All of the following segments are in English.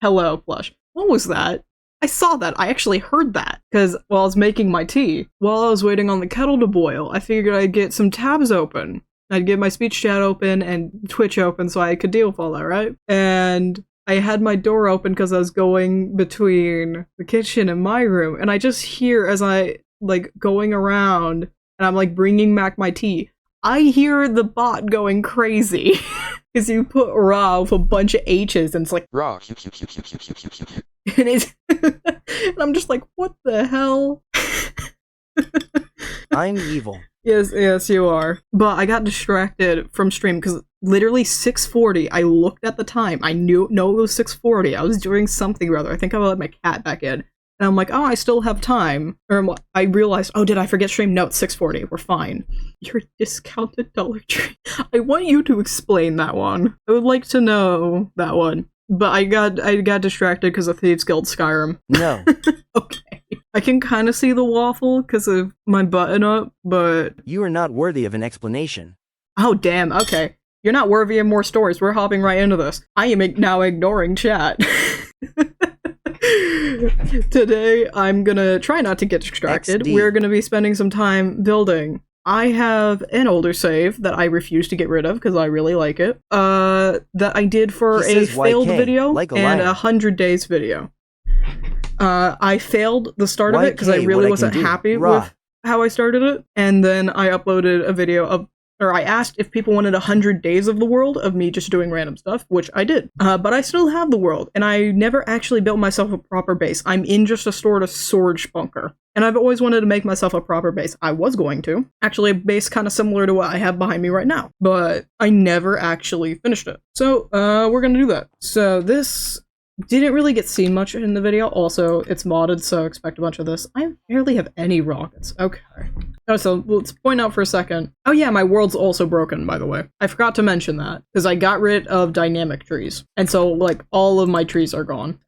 Hello, plush. What was that? I saw that. I actually heard that. Because while I was making my tea, while I was waiting on the kettle to boil, I figured I'd get some tabs open. I'd get my speech chat open and Twitch open so I could deal with all that, right? And I had my door open because I was going between the kitchen and my room, and I just hear as I, like, going around, and I'm, like, bringing back my tea, I hear the bot going crazy. Because you put raw with a bunch of H's, and it's like, Raw. and it's, and I'm just like, what the hell? I'm evil. Yes, you are. But I got distracted from stream because literally 6:40. I looked at the time. I know it was 6:40. I was doing something or other. I think I let my cat back in, and I'm like, oh, I still have time. Or I realized, oh, did I forget stream? No, it's 6:40. We're fine. Your discounted Dollar Tree. I want you to explain that one. I would like to know that one. But I got distracted because of Thieves Guild Skyrim. No. Okay. I can kind of see the waffle because of my button up, but... You are not worthy of an explanation. Oh, damn. Okay. You're not worthy of more stories. We're hopping right into this. I am now ignoring chat. Today, I'm gonna try not to get distracted. XD. We're gonna be spending some time building. I have an older save that I refuse to get rid of because I really like it. That I did for He a says failed YK, video like a and lion. 100 days video. I failed the start of it because I YK, really what I wasn't can do. happy Raw. with how I started it, and then I uploaded a video of, or I asked if people wanted 100 days of the world of me just doing random stuff, which I did. But I still have the world, and I never actually built myself a proper base. I'm in just a sort of storage bunker. And I've always wanted to make myself a proper base. I was going to. Actually, a base kind of similar to what I have behind me right now. But I never actually finished it. So, we're gonna do that. So this didn't really get seen much in the video. Also, it's modded, so expect a bunch of this. I barely have any rockets. Okay. Oh, so let's point out for a second. Oh yeah, my world's also broken, by the way. I forgot to mention that, because I got rid of dynamic trees. And so, like, all of my trees are gone.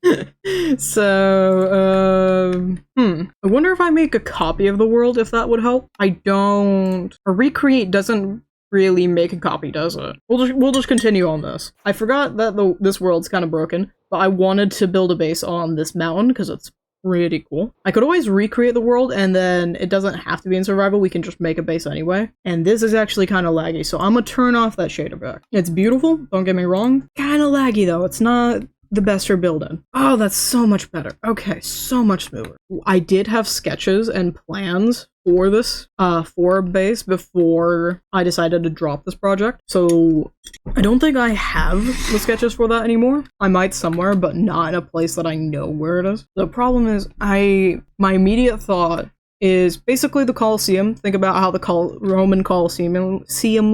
So, I wonder if I make a copy of the world, if that would help. I don't... A recreate doesn't really make a copy, does it? We'll just continue on this. I forgot that this world's kind of broken, but I wanted to build a base on this mountain because it's pretty cool. I could always recreate the world, and then it doesn't have to be in survival. We can just make a base anyway. And this is actually kind of laggy, so I'm gonna turn off that shader back. It's beautiful, don't get me wrong. Kind of laggy though. It's not the best for building. Oh, that's so much better. Okay, so much smoother. I did have sketches and plans for this, for a base before I decided to drop this project. So I don't think I have the sketches for that anymore. I might somewhere, but not in a place that I know where it is. The problem is my immediate thought is basically the Colosseum. Think about how the Roman Colosseum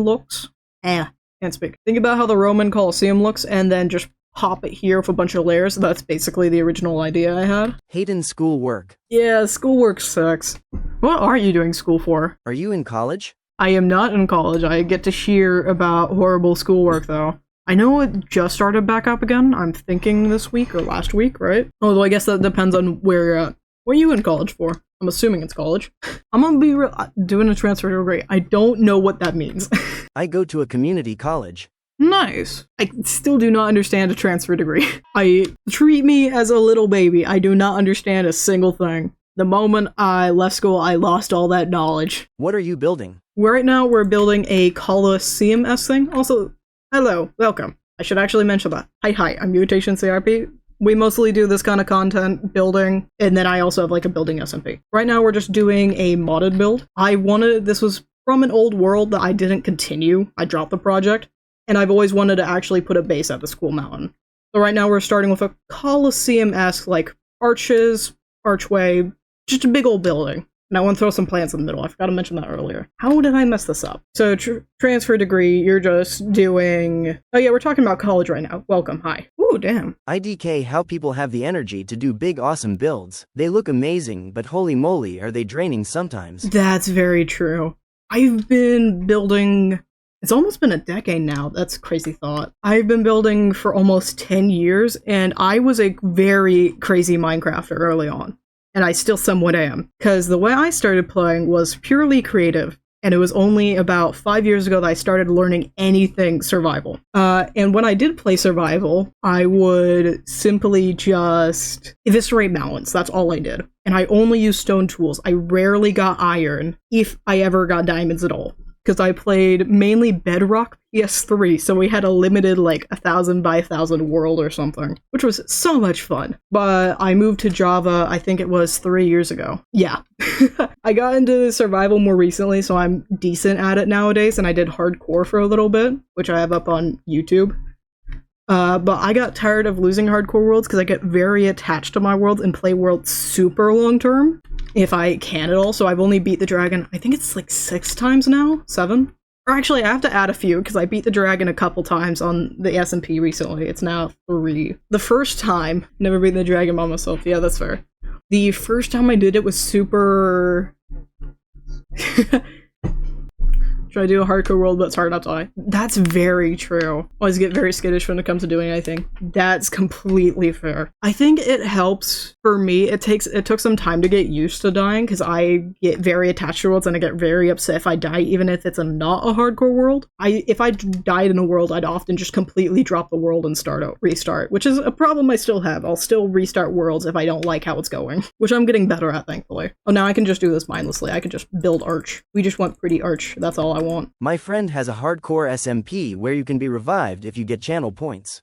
looks. Can't speak. Think about how the Roman Colosseum looks, and then just pop it here with a bunch of layers. That's basically the original idea I had. Hayden schoolwork. Yeah, schoolwork sucks. What are you doing school for? Are you in college? I am not in college. I get to hear about horrible schoolwork, though. I know it just started back up again. I'm thinking this week or last week, right? Although I guess that depends on where you're at. What are you in college for? I'm assuming it's college. I'm gonna be doing a transfer degree. I don't know what that means. I go to a community college. Nice. I still do not understand a transfer degree. Treat me as a little baby. I do not understand a single thing. The moment I left school, I lost all that knowledge. What are you building? Right now, we're building a Colosseum-esque thing. Also, hello, welcome. I should actually mention that. Hi, I'm Mutationcip. We mostly do this kind of content, building, and then I also have like a building SMP. Right now, we're just doing a modded build. This was from an old world that I didn't continue. I dropped the project. And I've always wanted to actually put a base at the school mountain. So right now we're starting with a Colosseum-esque, like, arches, archway, just a big old building. And I want to throw some plants in the middle. I forgot to mention that earlier. How did I mess this up? So transfer degree, you're just doing... Oh yeah, we're talking about college right now. Welcome, hi. Ooh, damn. IDK how people have the energy to do big awesome builds. They look amazing, but holy moly are they draining sometimes. That's very true. I've been building... It's almost been a decade now. That's a crazy thought. I've been building for almost 10 years, and I was a very crazy Minecrafter early on. And I still somewhat am. Because the way I started playing was purely creative. and it was only about 5 years ago that I started learning anything survival. And when I did play survival, I would simply just eviscerate mountains. That's all I did. And I only used stone tools. I rarely got iron, if I ever got diamonds at all. Because I played mainly Bedrock PS3, so we had a limited, like, 1,000 by 1,000 world or something, which was so much fun. But I moved to Java, I think it was 3 years ago. Yeah. I got into survival more recently, so I'm decent at it nowadays, and I did hardcore for a little bit, which I have up on YouTube. But I got tired of losing hardcore worlds because I get very attached to my worlds and play worlds super long term, if I can at all. So I've only beat the dragon, I think it's like 6 times now? 7? Or actually, I have to add a few because I beat the dragon a couple times on the SMP recently. It's now 3. The first time, never beat the dragon by myself. Yeah, that's fair. The first time I did it was super... Should I do a hardcore world, but it's hard not to die? That's very true. Always get very skittish when it comes to doing anything. That's completely fair. I think it helps for me. It took some time to get used to dying because I get very attached to worlds and I get very upset if I die, even if it's not a hardcore world. If I died in a world, I'd often just completely drop the world and restart, which is a problem I still have. I'll still restart worlds if I don't like how it's going, which I'm getting better at, thankfully. Oh, now I can just do this mindlessly. I can just build arch. We just want pretty arch. That's all I want. My friend has a hardcore SMP where you can be revived if you get channel points.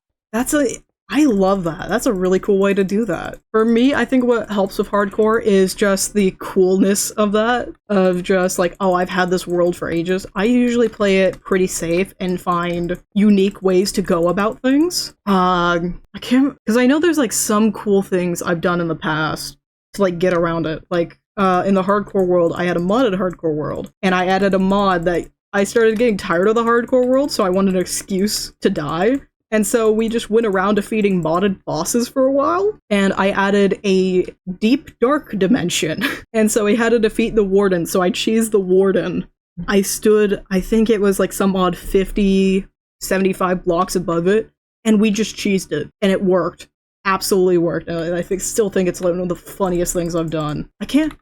I love that. That's a really cool way to do that. For me, I think what helps with hardcore is just the coolness of that, of just like, oh, I've had this world for ages. I usually play it pretty safe and find unique ways to go about things. I can't, because I know there's like some cool things I've done in the past to like get around it. Like in the hardcore world, I had a modded hardcore world, and I added a mod that I started getting tired of the hardcore world, so I wanted an excuse to die. And so we just went around defeating modded bosses for a while, and I added a deep dark dimension. And so we had to defeat the warden, so I cheesed the warden. I stood, I think it was like some odd 50, 75 blocks above it, and we just cheesed it, and it worked. Absolutely worked. And I still think it's one of the funniest things I've done.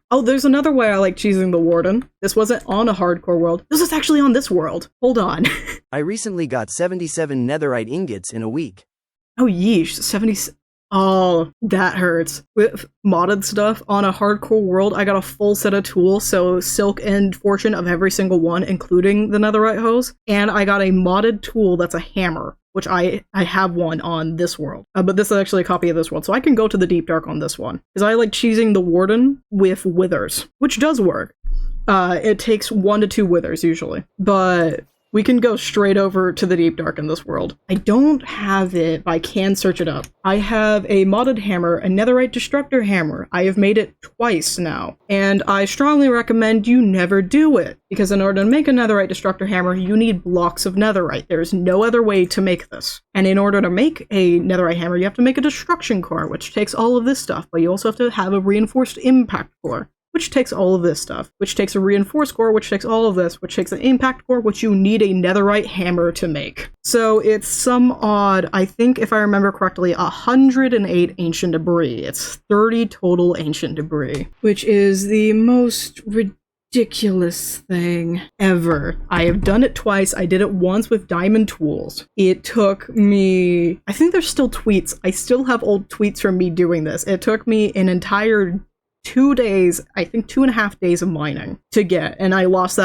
Oh, there's another way I like cheesing the warden. This wasn't on a hardcore world. This is actually on this world. Hold on. I recently got 77 netherite ingots in a week. Oh, yeesh. 70... Oh, that hurts. With modded stuff on a hardcore world, I got a full set of tools, so silk and fortune of every single one, including the netherite hose. And I got a modded tool that's a hammer, which I have one on this world. But this is actually a copy of this world, so I can go to the deep dark on this one. Because I like cheesing the warden with withers, which does work. It takes 1 to 2 withers usually, but we can go straight over to the deep dark in this world. I don't have it, but I can search it up. I have a modded hammer, a netherite destructor hammer. I have made it twice now, and I strongly recommend you never do it, because in order to make a netherite destructor hammer, you need blocks of netherite. There's no other way to make this. And in order to make a netherite hammer, you have to make a destruction core, which takes all of this stuff, but you also have to have a reinforced impact core, which takes all of this stuff, which takes a reinforced core, which takes all of this, which takes an impact core, which you need a netherite hammer to make. So it's some odd, I think if I remember correctly, 108 ancient debris. It's 30 total ancient debris, which is the most ridiculous thing ever. I have done it twice. I did it once with diamond tools. It took me, I think there's still tweets. I still have old tweets from me doing this. It took me an entire 2 days, I think 2.5 days of mining to get, and I lost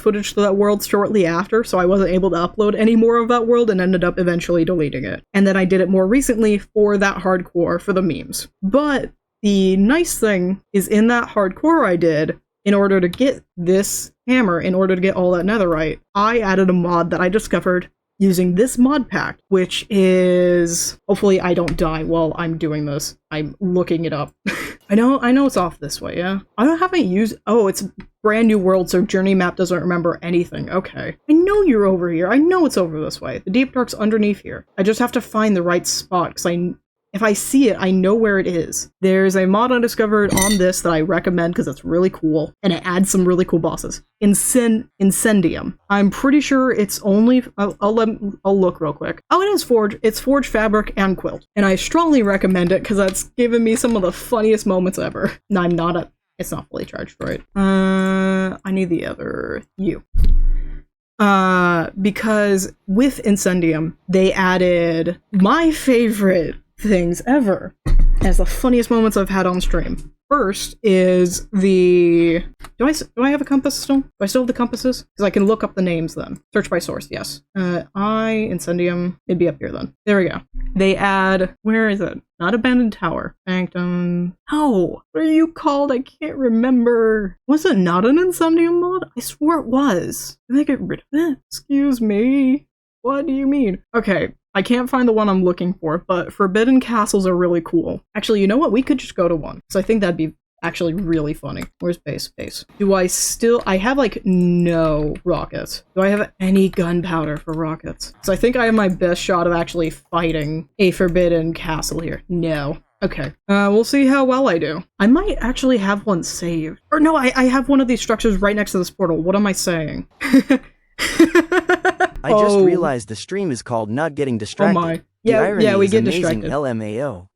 footage to that world shortly after, so I wasn't able to upload any more of that world and ended up eventually deleting it. And then I did it more recently for that hardcore for the memes. But the nice thing is in that hardcore I did, in order to get this hammer, in order to get all that netherite, I added a mod that I discovered using this mod pack, which is, hopefully I don't die while I'm doing this. I'm looking it up. I know it's off this way, yeah? I haven't used, oh, it's brand new world, so journey map doesn't remember anything. Okay. I know you're over here. I know it's over this way. The deep dark's underneath here. I just have to find the right spot, because if I see it, I know where it is. There's a mod I discovered on this that I recommend because it's really cool, and it adds some really cool bosses. Incendium. I'm pretty sure it's only, I'll look real quick. Oh, it is Forge. It's Forge, Fabric, and Quilt. And I strongly recommend it because that's given me some of the funniest moments ever. No, I'm not It's not fully charged, right? I need the other U. Because with Incendium, they added my favorite things ever as the funniest moments I've had on stream. First is the... Do I have a compass still? Do I still have the compasses? Because I can look up the names then. Search by source, yes. Incendium. It'd be up here then. There we go. They add... Where is it? Not Abandoned Tower. Sanctum... Oh! What are you called? I can't remember. Was it not an Incendium mod? I swore it was. Did they get rid of it? Excuse me. What do you mean? Okay. I can't find the one I'm looking for, but Forbidden Castles are really cool. Actually, you know what? We could just go to one. So I think that'd be actually really funny. Where's base? Base. Do I still... I have, like, no rockets. Do I have any gunpowder for rockets? So I think I have my best shot of actually fighting a Forbidden Castle here. No. Okay. We'll see how well I do. I might actually have one saved. Or no, I have one of these structures right next to this portal. What am I saying? I just realized the stream is called Not Getting Distracted. Oh my. Yeah, we get distracted. LMAO.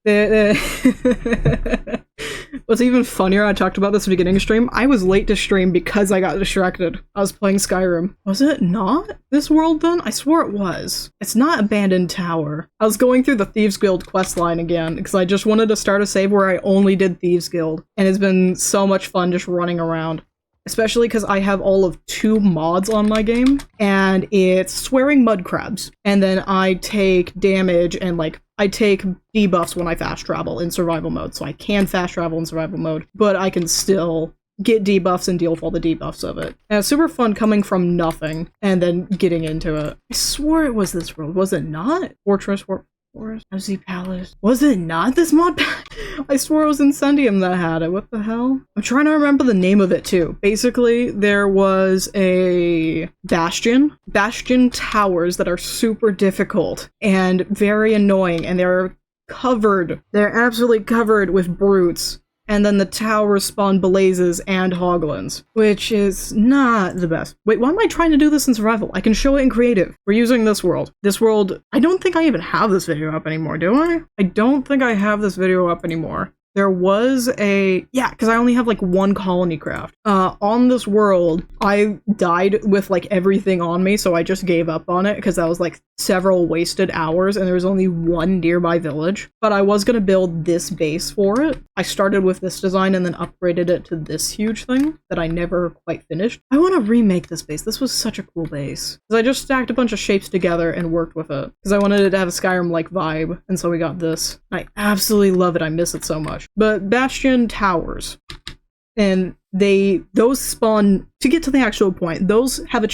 What's even funnier, I talked about this at the beginning of stream, I was late to stream because I got distracted. I was playing Skyrim. Was it not this world then? I swore it was. It's not Abandoned Tower. I was going through the Thieves Guild questline again because I just wanted to start a save where I only did Thieves Guild. And it's been so much fun just running around. Especially because I have all of 2 mods on my game, and it's Swearing Mud Crabs. And then I take damage and, like, I take debuffs when I fast travel in survival mode. So I can fast travel in survival mode, but I can still get debuffs and deal with all the debuffs of it. And it's super fun coming from nothing and then getting into it. I swore it was this world. Was it not? Fortress, Empty Palace. Was it not this mod pack? I swore it was Incendium that had it. What the hell? I'm trying to remember the name of it too. Basically, there was a bastion towers that are super difficult and very annoying, and they're absolutely covered with brutes. And then the towers spawn blazes and hoglins, which is not the best. Wait, why am I trying to do this in survival? I can show it in creative. We're using this world. This world, I don't think I even have this video up anymore, do I? I don't think I have this video up anymore. There was a... Yeah, because I only have, like, 1 colony craft. On this world, I died with, like, everything on me, so I just gave up on it, because that was, like, several wasted hours, and there was only 1 nearby village. But I was going to build this base for it. I started with this design and then upgraded it to this huge thing that I never quite finished. I want to remake this base. This was such a cool base. Because I just stacked a bunch of shapes together and worked with it. Because I wanted it to have a Skyrim-like vibe, and so we got this. I absolutely love it. I miss it so much. But Bastion Towers, and those spawn, to get to the actual point, those have a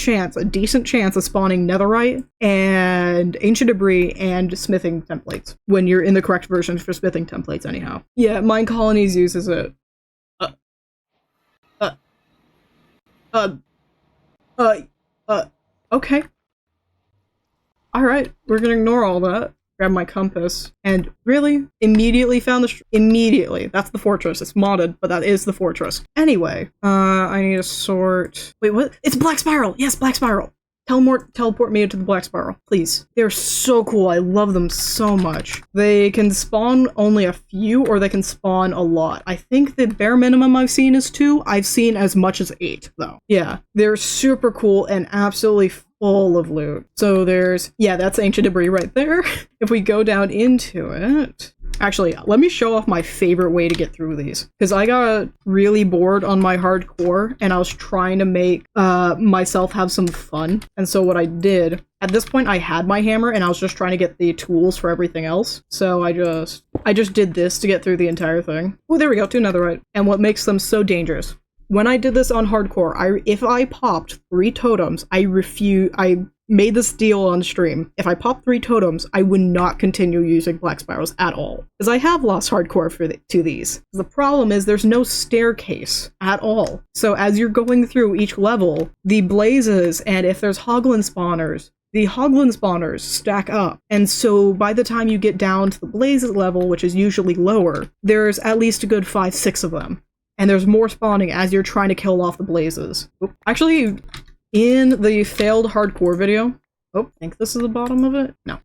decent chance of spawning netherite and ancient debris and smithing templates, when you're in the correct version for smithing templates anyhow. Yeah, Mine Colonies uses it. Okay. Alright, we're gonna ignore all that. Grab my compass, and really, immediately found immediately. That's the fortress. It's modded, but that is the fortress. Anyway, I need to sort... Wait, what? It's Black Spiral! Yes, Black Spiral! Teleport me into the Black Spiral, please. They're so cool. I love them so much. They can spawn only a few, or they can spawn a lot. I think the bare minimum I've seen is 2. I've seen as much as 8, though. Yeah, they're super cool and absolutely full of loot. So there's... Yeah, that's ancient debris right there. If we go down into it... Actually, let me show off my favorite way to get through these. Because I got really bored on my hardcore, and I was trying to make myself have some fun. And so what I did... At this point, I had my hammer, and I was just trying to get the tools for everything else. So I just did this to get through the entire thing. Oh, there we go, 2 netherite. And what makes them so dangerous... When I did this on hardcore, if I popped 3 totems, I made this deal on stream. If I popped 3 totems, I would not continue using Black Spirals at all. Because I have lost hardcore to these. The problem is there's no staircase at all. So as you're going through each level, the blazes, and if there's hoglin spawners, the hoglin spawners stack up. And so by the time you get down to the blazes level, which is usually lower, there's at least a good 5-6 of them. And there's more spawning as you're trying to kill off the blazes. Actually, in the failed hardcore video... Oh, I think this is the bottom of it? No.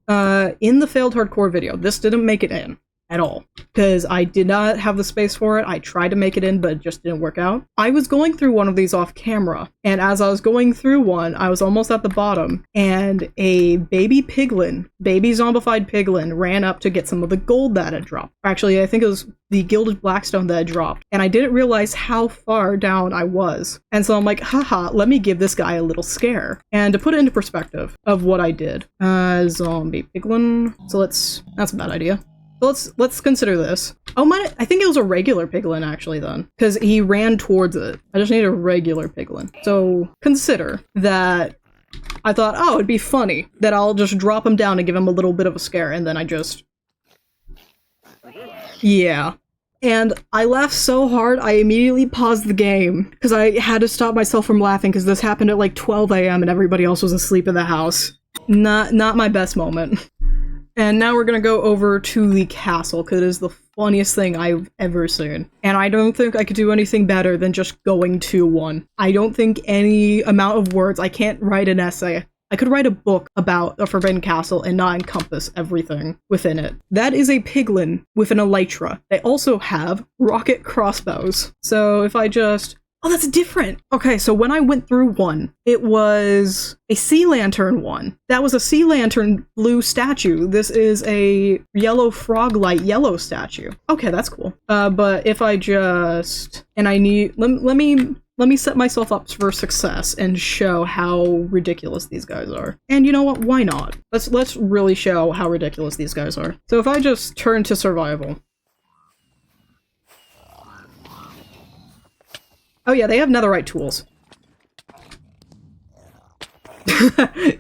In the failed hardcore video, this didn't make it in. at all because I did not have the space for it. I tried to make it in, but it just didn't work out. I was going through one of these off camera, and as I was going through one, I was almost at the bottom, and a baby zombified piglin ran up to get some of the gold that had dropped. Actually, I think it was the gilded blackstone that had dropped, and I didn't realize how far down I was. And so I'm like, haha, let me give this guy a little scare. And to put it into perspective of what I did, zombie piglin. So that's a bad idea. Let's consider this. Oh, I think it was a regular piglin actually then, because he ran towards it. I just need a regular piglin. So consider that I thought, oh, it'd be funny that I'll just drop him down and give him a little bit of a scare, and then I just... Yeah. And I laughed so hard, I immediately paused the game, because I had to stop myself from laughing, because this happened at like 12 a.m. and everybody else was asleep in the house. Not my best moment. And now we're gonna go over to the castle, because it is the funniest thing I've ever seen. And I don't think I could do anything better than just going to one. I don't think any amount of words, I can't write an essay. I could write a book about a forbidden castle and not encompass everything within it. That is a piglin with an elytra. They also have rocket crossbows. So if I just... Oh, that's different! Okay, so when I went through one, it was a sea lantern one. That was a sea lantern blue statue. This is a yellow frog light yellow statue. Okay, that's cool. But if I just... And I need... Let me set myself up for success and show how ridiculous these guys are. And you know what? Why not? Let's really show how ridiculous these guys are. So if I just turn to survival... Oh yeah, they have netherite tools.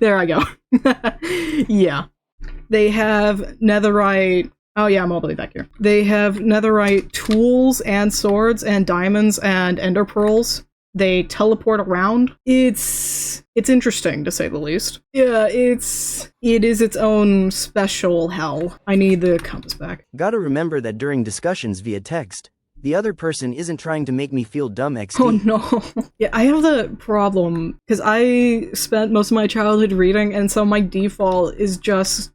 There I go. Yeah. They have netherite... Oh yeah, I'm all the way back here. They have netherite tools and swords and diamonds and ender pearls. They teleport around. It's interesting, to say the least. Yeah, it is its own special hell. I need the compass back. Gotta remember that during discussions via text, the other person isn't trying to make me feel dumb XD. Oh no. Yeah, I have the problem, because I spent most of my childhood reading, and so my default is just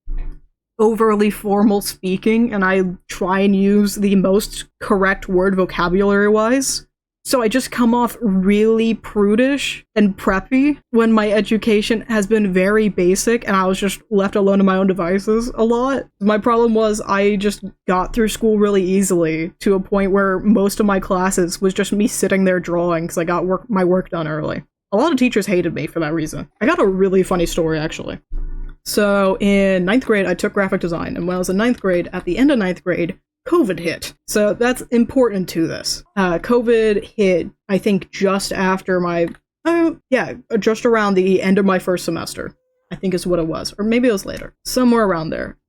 overly formal speaking, and I try and use the most correct word vocabulary-wise. So I just come off really prudish and preppy when my education has been very basic and I was just left alone to my own devices a lot. My problem was I just got through school really easily to a point where most of my classes was just me sitting there drawing because I got my work done early. A lot of teachers hated me for that reason. I got a really funny story, actually. So in 9th grade, I took graphic design, and when I was in 9th grade, at the end of 9th grade, COVID hit. So that's important to this. COVID hit, I think, just after just around the end of my first semester, I think is what it was. Or maybe it was later. Somewhere around there.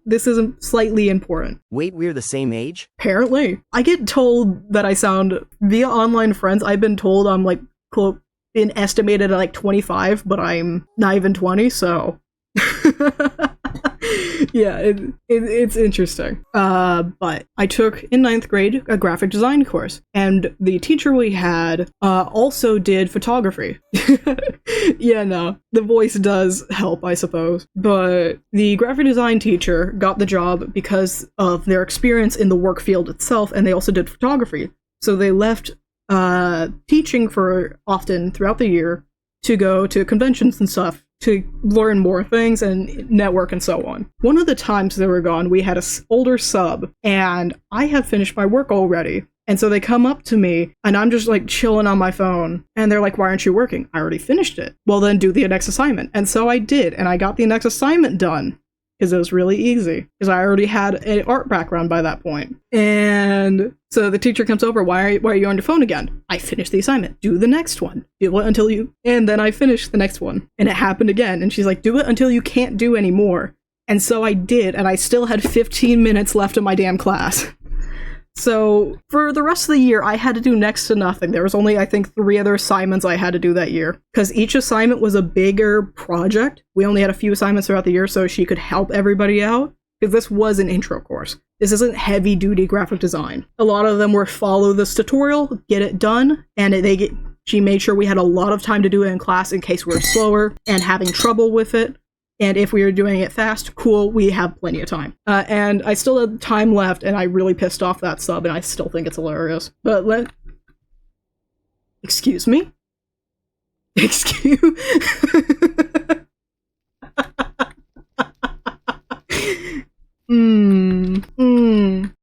This is slightly important. Wait, we're the same age? Apparently. I get told that I sound, via online friends, I've been told I'm like, quote, been estimated at like 25, but I'm not even 20, so... Yeah, it's interesting. But I took, in 9th grade, a graphic design course, and the teacher we had also did photography. Yeah, no, the voice does help, I suppose. But the graphic design teacher got the job because of their experience in the work field itself, and they also did photography. So they left teaching for often throughout the year to go to conventions and stuff, to learn more things and network and so on. One of the times they were gone, we had an older sub, and I had finished my work already. And so they come up to me, and I'm just like chilling on my phone, and they're like, "Why aren't you working?" "I already finished it." "Well, then do the next assignment." And so I did, and I got the next assignment done. Because it was really easy. Because I already had an art background by that point. And so the teacher comes over, why are you on your phone again?" "I finished the assignment." "Do the next one. Do it until you..." And then I finished the next one. And it happened again. And she's like, "Do it until you can't do anymore." And so I did, and I still had 15 minutes left of my damn class. So for the rest of the year, I had to do next to nothing. There was only, I think, 3 other assignments I had to do that year. Because each assignment was a bigger project. We only had a few assignments throughout the year, so she could help everybody out. Because this was an intro course. This isn't heavy-duty graphic design. A lot of them were follow this tutorial, get it done, and she made sure we had a lot of time to do it in class in case we were slower and having trouble with it. And if we are doing it fast, cool, we have plenty of time. And I still have time left, and I really pissed off that sub, and I still think it's hilarious. But excuse me? Excuse...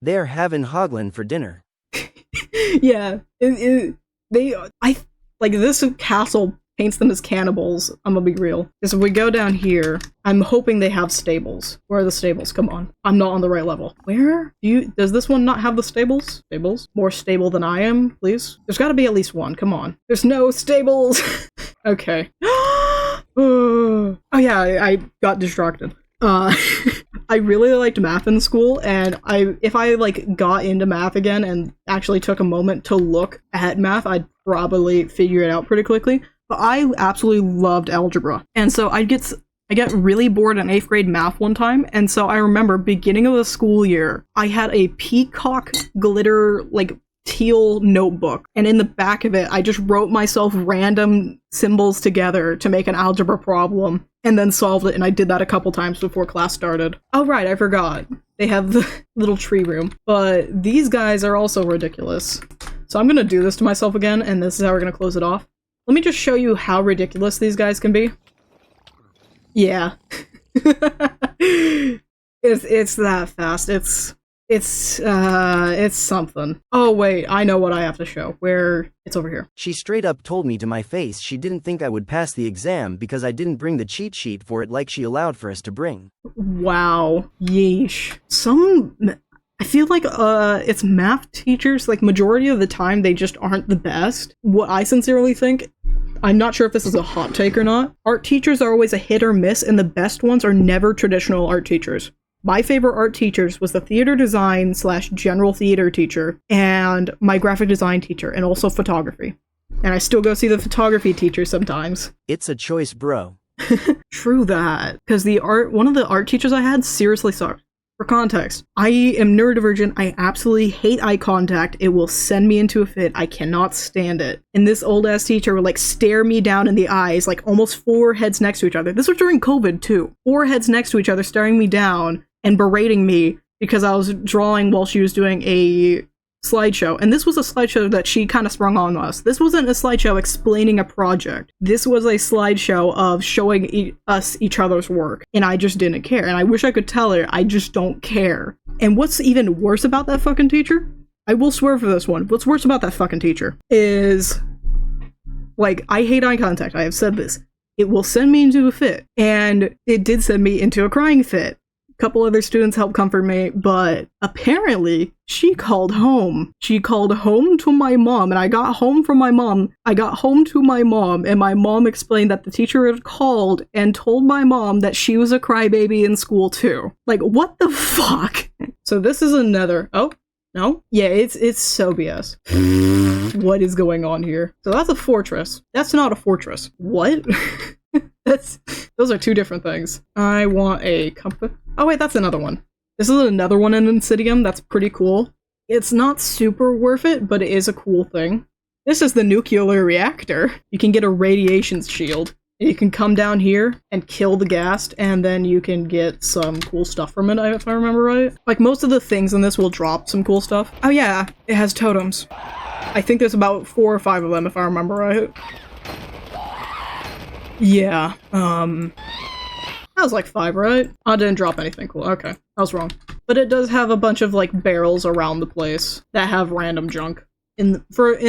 They're having Hoglin for dinner. Yeah, this castle paints them as cannibals. I'm gonna be real. Because if we go down here, I'm hoping they have stables. Where are the stables? Come on. I'm not on the right level. Where? Does this one not have the stables? Stables? More stable than I am, please? There's gotta be at least one. Come on. There's no stables! Okay. Oh yeah, I got distracted. I really liked math in school, and if I got into math again and actually took a moment to look at math, I'd probably figure it out pretty quickly. But I absolutely loved algebra, and so I get really bored in 8th grade math one time, and so I remember beginning of the school year, I had a peacock glitter teal notebook, and in the back of it, I just wrote myself random symbols together to make an algebra problem, and then solved it, and I did that a couple times before class started. Oh right, I forgot. They have the little tree room. But these guys are also ridiculous. So I'm gonna do this to myself again, and this is how we're gonna close it off. Let me just show you how ridiculous these guys can be. Yeah. It's that fast. It's something. Oh wait, I know what I have to show. It's over here. She straight up told me to my face she didn't think I would pass the exam because I didn't bring the cheat sheet for it like she allowed for us to bring. Wow. Yeesh. I feel like it's math teachers, majority of the time they just aren't the best. What I sincerely think, I'm not sure if this is a hot take or not, art teachers are always a hit or miss, and the best ones are never traditional art teachers. My favorite art teachers was the theater design / general theater teacher, and my graphic design teacher, and also photography. And I still go see the photography teacher sometimes. It's a choice, bro. True that, because one of the art teachers I had seriously sucked. For context, I am neurodivergent. I absolutely hate eye contact. It will send me into a fit. I cannot stand it. And this old ass teacher would stare me down in the eyes, almost 4 heads next to each other. This was during COVID too. 4 heads next to each other, staring me down and berating me because I was drawing while she was doing a slideshow. And this was a slideshow that she kind of sprung on us. This wasn't a slideshow explaining a project. This was a slideshow of showing us each other's work. And I just didn't care. And I wish I could tell her, I just don't care. And what's even worse about that fucking teacher? I will swear for this one. What's worse about that fucking teacher is, I hate eye contact. I have said this. It will send me into a fit. And it did send me into a crying fit. Couple other students helped comfort me, but apparently she called home. She called home to my mom, and I got home from my mom. I got home to my mom, and my mom explained that the teacher had called and told my mom that she was a crybaby in school too. What the fuck? So this is another... Oh, no? Yeah, it's so BS. What is going on here? So that's a fortress. That's not a fortress. What? Those are 2 different things. I want a compass. Oh wait, that's another one. This is another one in Insidium that's pretty cool. It's not super worth it, but it is a cool thing. This is the nuclear reactor. You can get a radiation shield. You can come down here and kill the ghast, and then you can get some cool stuff from it, if I remember right. Most of the things in this will drop some cool stuff. Oh yeah, it has totems. I think there's about 4 or 5 of them, if I remember right. Yeah, that was 5, right? I didn't drop anything cool. Okay, I was wrong. But it does have a bunch of barrels around the place that have random junk in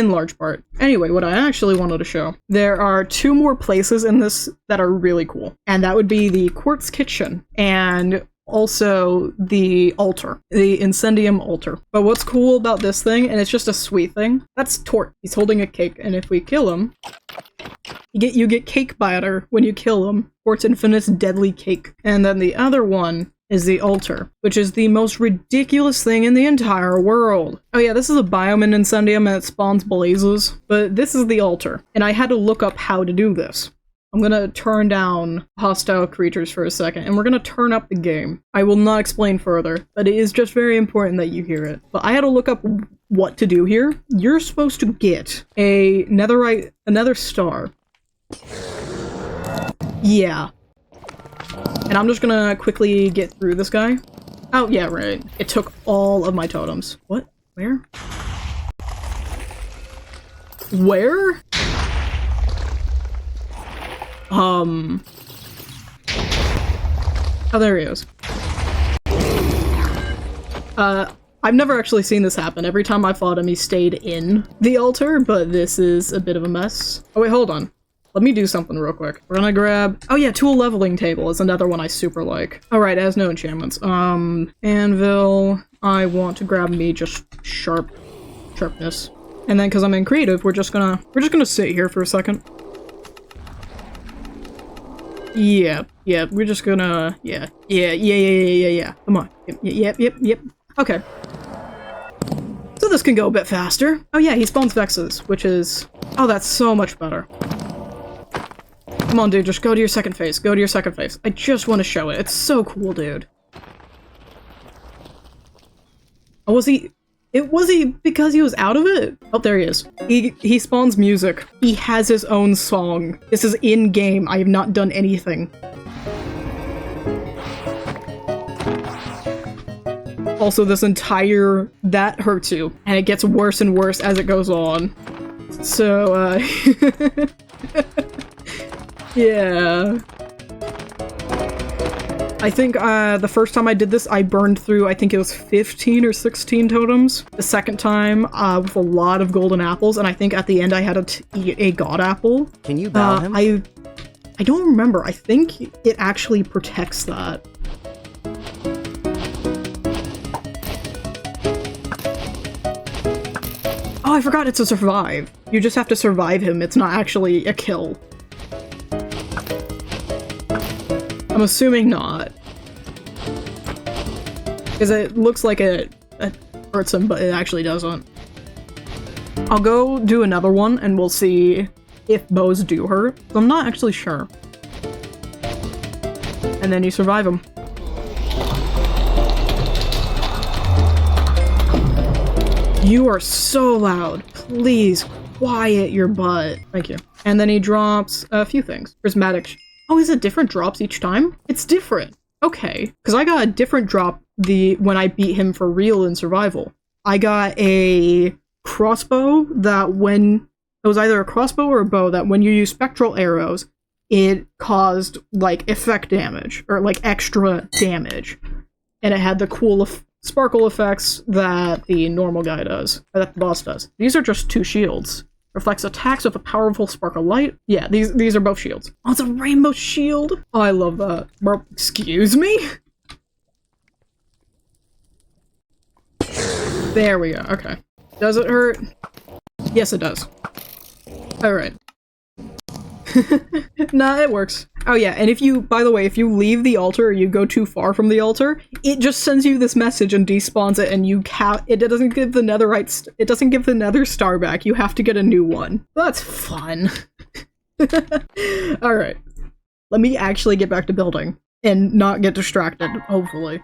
large part. Anyway, what I actually wanted to show, there are 2 more places in this that are really cool, and that would be the Quartz Kitchen and also the altar, the Incendium altar. But what's cool about this thing, and it's just a sweet thing, that's Tort. He's holding a cake, and if we kill him, you get cake batter when you kill him. Tort's Infinite's deadly cake. And then the other one is the altar, which is the most ridiculous thing in the entire world. Oh yeah, this is a biome in Incendium and it spawns blazes, but this is the altar. And I had to look up how to do this. I'm gonna turn down hostile creatures for a second, and we're gonna turn up the game. I will not explain further, but it is just very important that you hear it. But I had to look up what to do here. You're supposed to get a nether star. Yeah. And I'm just gonna quickly get through this guy. Oh, yeah, right. It took all of my totems. What? Where? Where? Oh, there he is. I've never actually seen this happen. Every time I fought him, he stayed in the altar, but this is a bit of a mess. Oh, wait, hold on. Let me do something real quick. We're gonna grab... Oh yeah, tool leveling table is another one I super like. Alright, it has no enchantments. Anvil... I want to grab me just sharpness. And then, because I'm in creative, we're just gonna sit here for a second. Yeah, we're just gonna... Yeah. Come on. Yep. Okay. So this can go a bit faster. Oh yeah, he spawns Vexes, which is... Oh, that's so much better. Come on, dude, just go to your second phase. Go to your second phase. I just want to show it. It's so cool, dude. Oh, was he because he was out of it? Oh, there he is. He spawns music. He has his own song. This is in-game. I have not done anything. Also, this entire... That hurts you. And it gets worse and worse as it goes on. So, yeah. I think the first time I did this, I burned through, I think it was 15 or 16 totems. The second time, with a lot of golden apples, and I think at the end I had to eat a god apple. Can you bow him? I don't remember. I think it actually protects that. Oh, I forgot it's a survive. You just have to survive him. It's not actually a kill. I'm assuming not. Because it looks like it hurts him, but it actually doesn't. I'll go do another one, and we'll see if bows do hurt. I'm not actually sure. And then you survive him. You are so loud. Please, quiet your butt. Thank you. And then he drops a few things. Prismatic... Oh, is it different drops each time? It's different. Okay. Because I got a different drop when I beat him for real in survival. I got a crossbow that when... It was either a crossbow or a bow that when you use spectral arrows, it caused, like, effect damage. Or, like, extra damage. And it had the cool sparkle effects that the normal guy does. Or that the boss does. These are just 2 shields. Reflects attacks with a powerful spark of light. Yeah, these are both shields. Oh, it's a rainbow shield! Oh, I love that. Excuse me? There we go, okay. Does it hurt? Yes, it does. Alright. Nah, it works. Oh yeah, and if you, by the way, if you leave the altar or you go too far from the altar, it just sends you this message and despawns it, and it doesn't give the netherite, it doesn't give the nether star back. You have to get a new one. That's fun. Alright. Let me actually get back to building and not get distracted, hopefully.